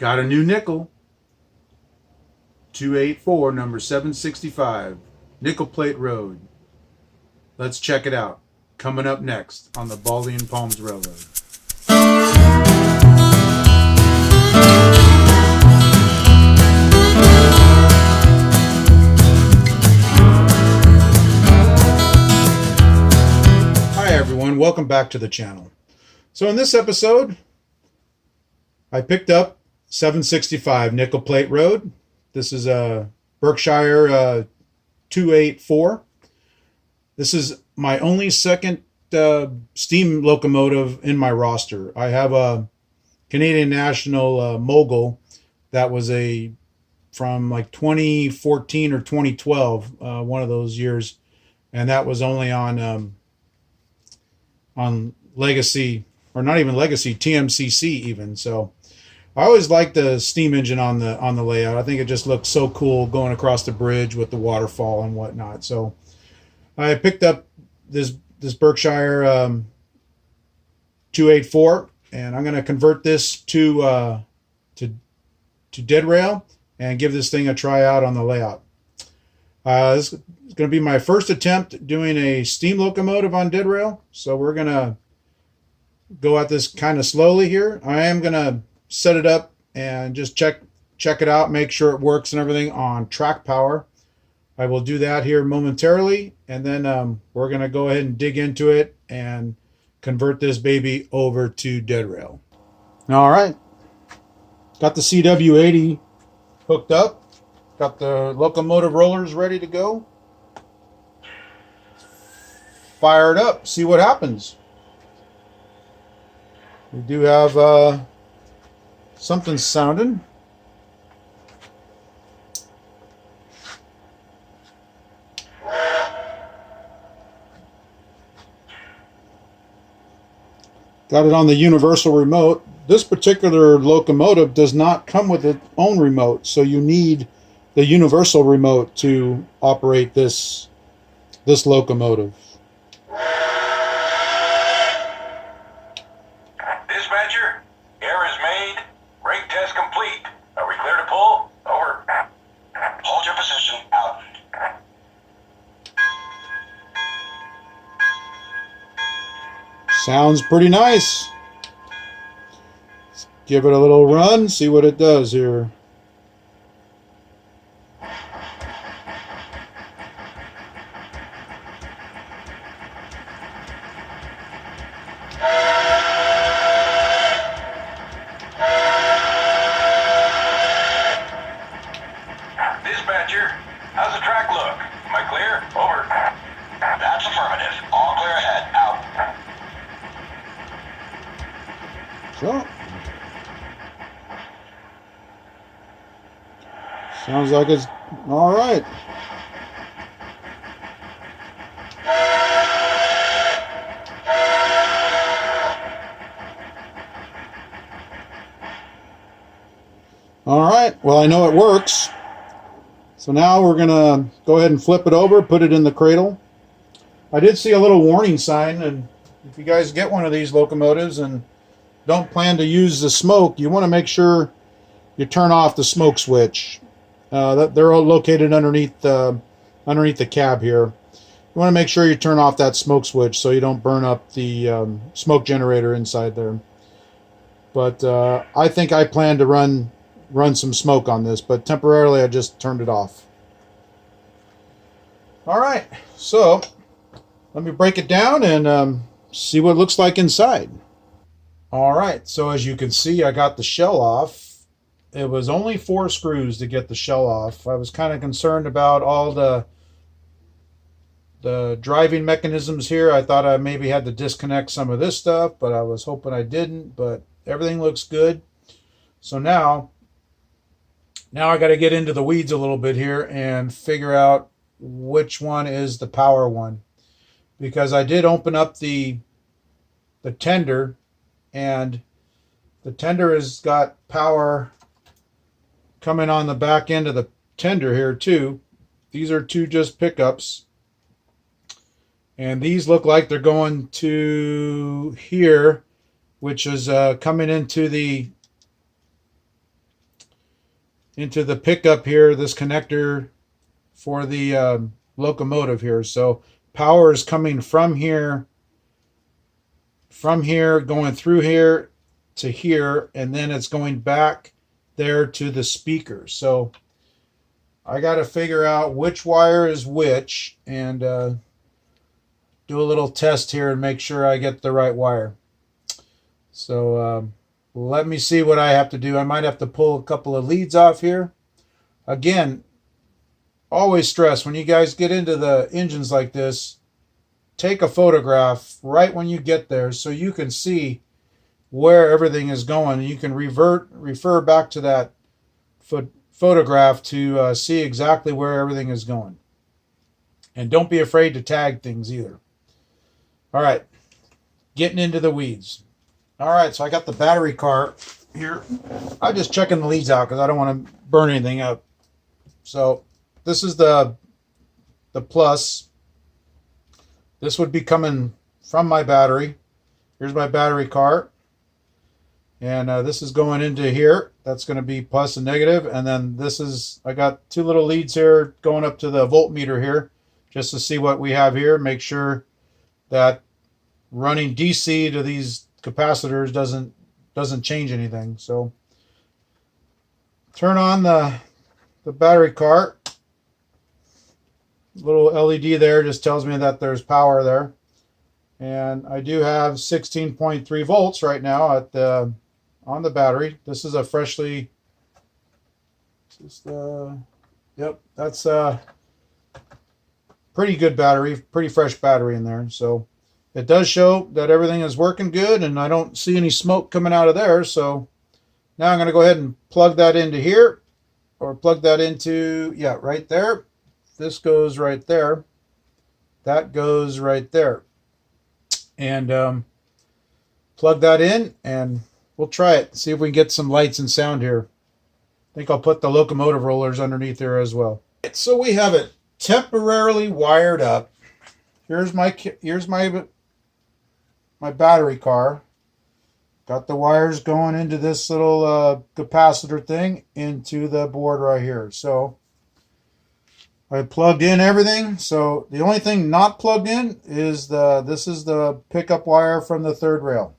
Got a new nickel. 284, number 765, Nickle Plate Road. Let's check it out. Coming up next on the Baldy Palms Railroad. Hi everyone, welcome back to the channel. So in this episode, I picked up 765 Nickle Plate Road. This is a Berkshire 284. This is my only second steam locomotive in my roster. I have a Canadian National Mogul that was from like 2014 or 2012, one of those years, and that was only on Legacy, or not even Legacy, TMCC even. So I always like the steam engine on the layout. I think it just looks so cool going across the bridge with the waterfall and whatnot. So I picked up this Berkshire 284, and I'm going to convert this to dead rail and give this thing a try out on the layout. This is going to be my first attempt doing a steam locomotive on dead rail, so we're going to go at this kind of slowly here. I am going to set it up and just check it out, make sure it works and everything on track power. I will do that here momentarily, and then we're going to go ahead and dig into it and convert this baby over to dead rail. All right, got the CW80 hooked up, got the locomotive rollers ready to go. Fire it up, see what happens. We do have something sounding. Got it on the universal remote. This particular locomotive does not come with its own remote, so you need the universal remote to operate this locomotive. Dispatcher, air is made. Brake test complete. Are we clear to pull? Over. Hold your position. Out. Sounds pretty nice. Let's give it a little run, see what it does here. Dispatcher, how's the track look? Am I clear? Over. That's affirmative. All clear ahead. Out. So, sounds like it's all right. All right, well, I know it works. So now we're gonna go ahead and flip it over, put it in the cradle. I did see a little warning sign, and if you guys get one of these locomotives and don't plan to use the smoke, you want to make sure you turn off the smoke switch. They're all located underneath the cab here. You want to make sure you turn off that smoke switch so you don't burn up the smoke generator inside there. But I think I plan to run some smoke on this, but temporarily I just turned it off. All right, so let me break it down and see what it looks like inside. All right, so as you can see, I got the shell off. It was only 4 screws to get the shell off. I was kind of concerned about all the driving mechanisms here. I thought I maybe had to disconnect some of this stuff, but I was hoping I didn't, but everything looks good. So now I got to get into the weeds a little bit here and figure out which one is the power one, because I did open up the tender, and the tender has got power coming on the back end of the tender here too. These are 2 just pickups, and these look like they're going to here, which is coming into the into the pickup here, this connector for the locomotive here. So power is coming from here, going through here to here, and then it's going back there to the speaker. So I got to figure out which wire is which and do a little test here and make sure I get the right wire. So let me see what I have to do. I might have to pull a couple of leads off here. Again, always stress when you guys get into the engines like this, take a photograph right when you get there so you can see where everything is going. You can refer back to that photograph to see exactly where everything is going. And don't be afraid to tag things either. All right, getting into the weeds. All right, so I got the battery car here. I'm just checking the leads out because I don't want to burn anything up. So this is the plus. This would be coming from my battery. Here's my battery cart. And this is going into here. That's going to be plus and negative. And then this is, I got two little leads here going up to the voltmeter here just to see what we have here. Make sure that running DC to these capacitors doesn't change anything. So turn on the battery cart. Little LED there just tells me that there's power there. And I do have 16.3 volts right now at the on the battery. This is a freshly yep, that's a pretty good battery, pretty fresh battery in there. So it does show that everything is working good and I don't see any smoke coming out of there. So now I'm going to go ahead and plug that into here, or plug that into, yeah, right there. This goes right there. That goes right there. And plug that in and we'll try it. See if we can get some lights and sound here. I think I'll put the locomotive rollers underneath there as well. So we have it temporarily wired up. Here's my battery car. Got the wires going into this little capacitor thing into the board right here. So I plugged in everything. So the only thing not plugged in is this is the pickup wire from the third rail.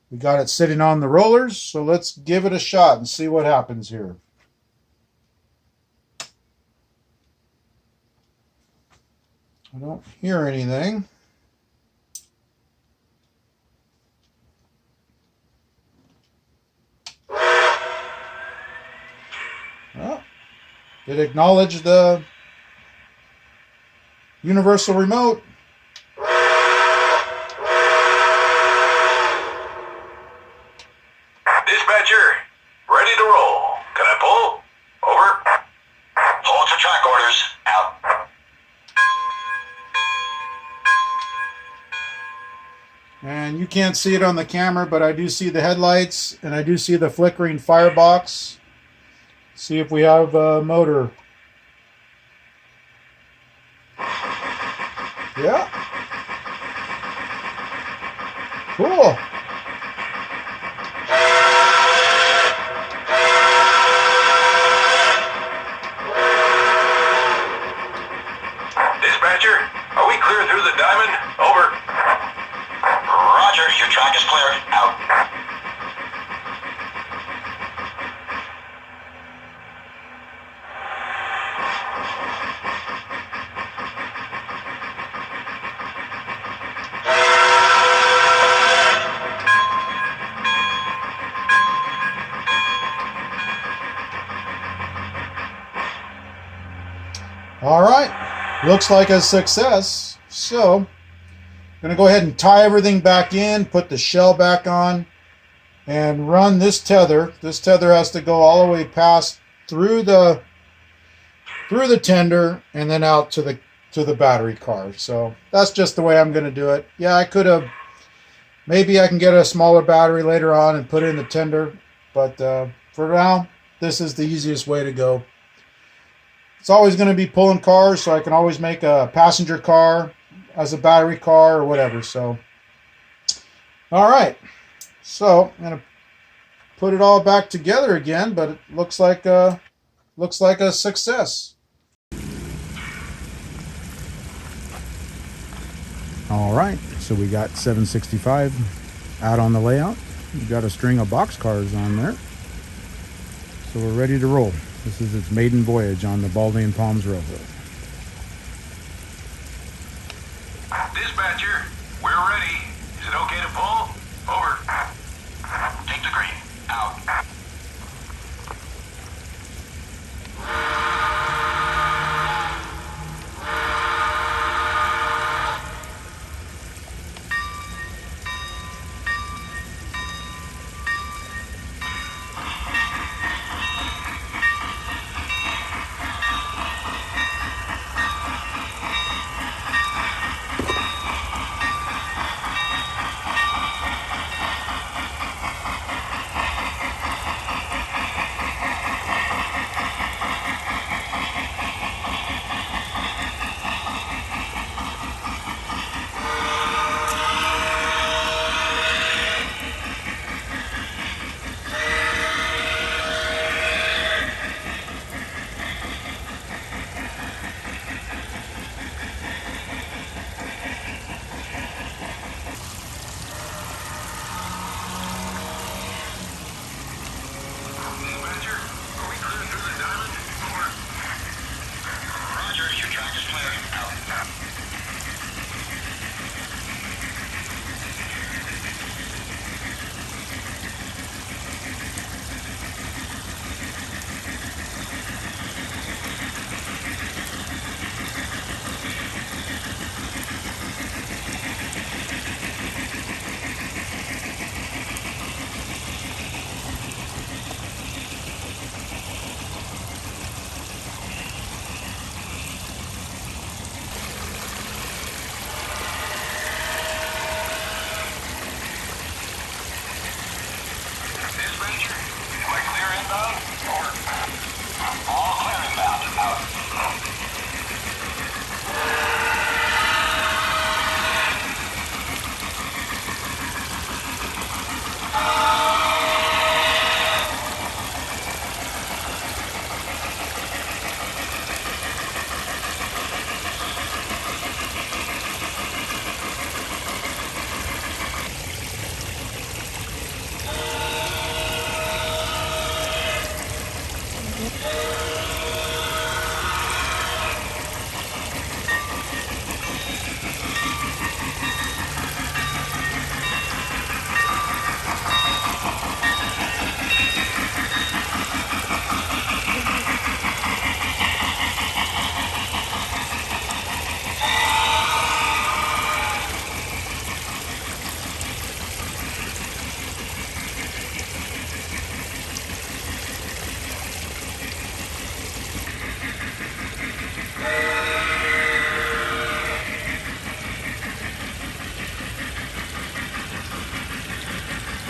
We got it sitting on the rollers, so let's give it a shot and see what happens here. I don't hear anything. Well, it acknowledged the universal remote. Dispatcher, ready to roll. Can I pull? Over. Hold for track orders. Out. And you can't see it on the camera, but I do see the headlights and I do see the flickering firebox. See if we have a motor. Yeah. Cool. Dispatcher, are we clear through the diamond? Over. Roger, your track is clear. Out. All right, looks like a success. So I'm going to go ahead and tie everything back in, put the shell back on, and run this tether. This tether has to go all the way past through the tender and then out to the battery car. So that's just the way I'm going to do it. Yeah, I could have, maybe I can get a smaller battery later on and put it in the tender, but for now, this is the easiest way to go. It's always going to be pulling cars, so I can always make a passenger car as a battery car or whatever. So, all right. So I'm going to put it all back together again, but it looks like a success. All right, so we got 765 out on the layout. We've got a string of boxcars on there. So we're ready to roll. This is its maiden voyage on the Baldy Palms Railroad. Dispatcher, we're ready. Is it okay to pull? Over. Take the green. Out.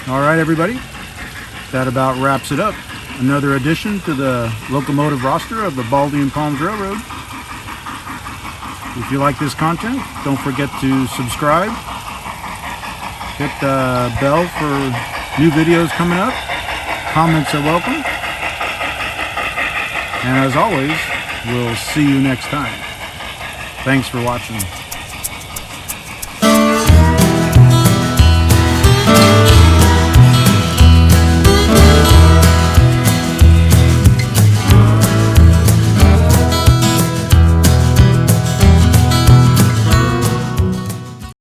All right, everybody, that about wraps it up. Another addition to the locomotive roster of the Baldy Palms Railroad. If you like this content, don't forget to subscribe. Hit the bell for new videos coming up. Comments are welcome. And as always, we'll see you next time. Thanks for watching.